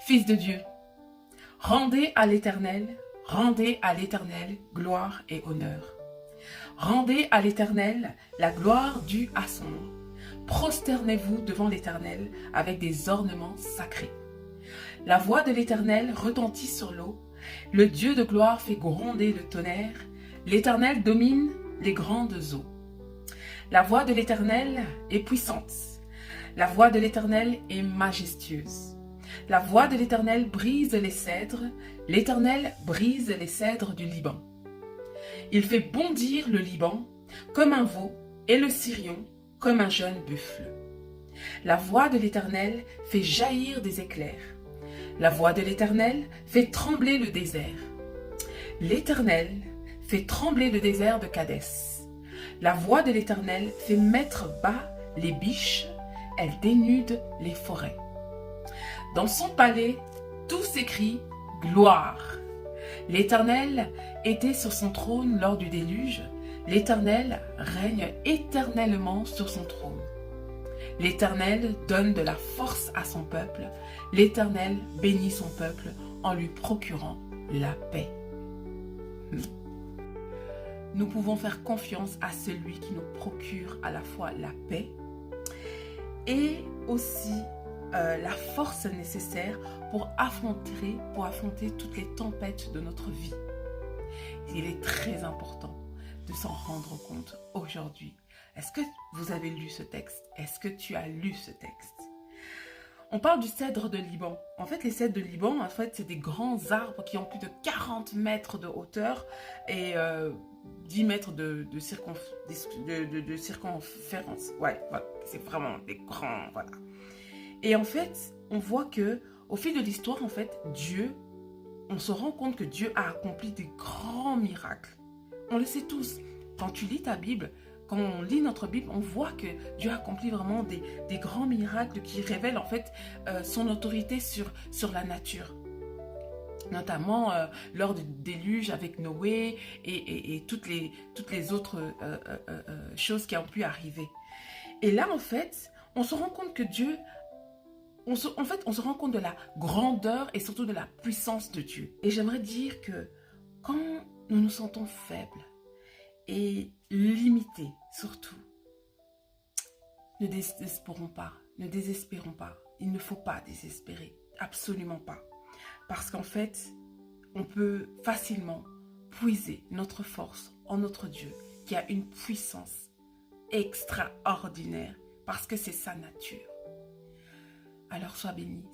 Fils de Dieu, rendez à l'Éternel gloire et honneur. Rendez à l'Éternel la gloire due à son nom. Prosternez-vous devant l'Éternel avec des ornements sacrés. La voix de l'Éternel retentit sur l'eau. Le Dieu de gloire fait gronder le tonnerre. L'Éternel domine les grandes eaux. La voix de l'Éternel est puissante. La voix de l'Éternel est majestueuse. La voix de l'Éternel brise les cèdres. L'Éternel brise les cèdres du Liban. Il fait bondir le Liban comme un veau et le Sirion comme un jeune buffle. La voix de l'Éternel fait jaillir des éclairs. La voix de l'Éternel fait trembler le désert. L'Éternel fait trembler le désert de Kadès. La voix de l'Éternel fait mettre bas les biches. Elle dénude les forêts. Dans son palais, tout s'écrie gloire. L'Éternel était sur son trône lors du déluge. L'Éternel règne éternellement sur son trône. L'Éternel donne de la force à son peuple. L'Éternel bénit son peuple en lui procurant la paix. Nous pouvons faire confiance à celui qui nous procure à la fois la paix et aussi la force nécessaire pour affronter toutes les tempêtes de notre vie. Il est très important de s'en rendre compte aujourd'hui. Est-ce que vous avez lu ce texte? Est-ce que tu as lu ce texte? On parle du cèdre de Liban. En fait, les cèdres de Liban, c'est des grands arbres qui ont plus de 40 mètres de hauteur et 10 mètres de circonférence. Ouais, voilà. C'est vraiment des grands, voilà. Et en fait, on voit que au fil de l'histoire, en fait, on se rend compte que Dieu a accompli des grands miracles. On le sait tous. Quand tu lis ta Bible, quand on lit notre Bible, on voit que Dieu a accompli vraiment des grands miracles qui révèlent en fait son autorité sur la nature. Notamment lors du déluge avec Noé et toutes les autres choses qui ont pu arriver. Et là, en fait, on se rend compte que Dieu... On se rend compte de la grandeur et surtout de la puissance de Dieu. Et j'aimerais dire que quand nous nous sentons faibles et limités surtout, ne désespérons pas, Il ne faut pas désespérer, absolument pas. Parce qu'en fait, on peut facilement puiser notre force en notre Dieu qui a une puissance extraordinaire parce que c'est sa nature. Alors sois béni.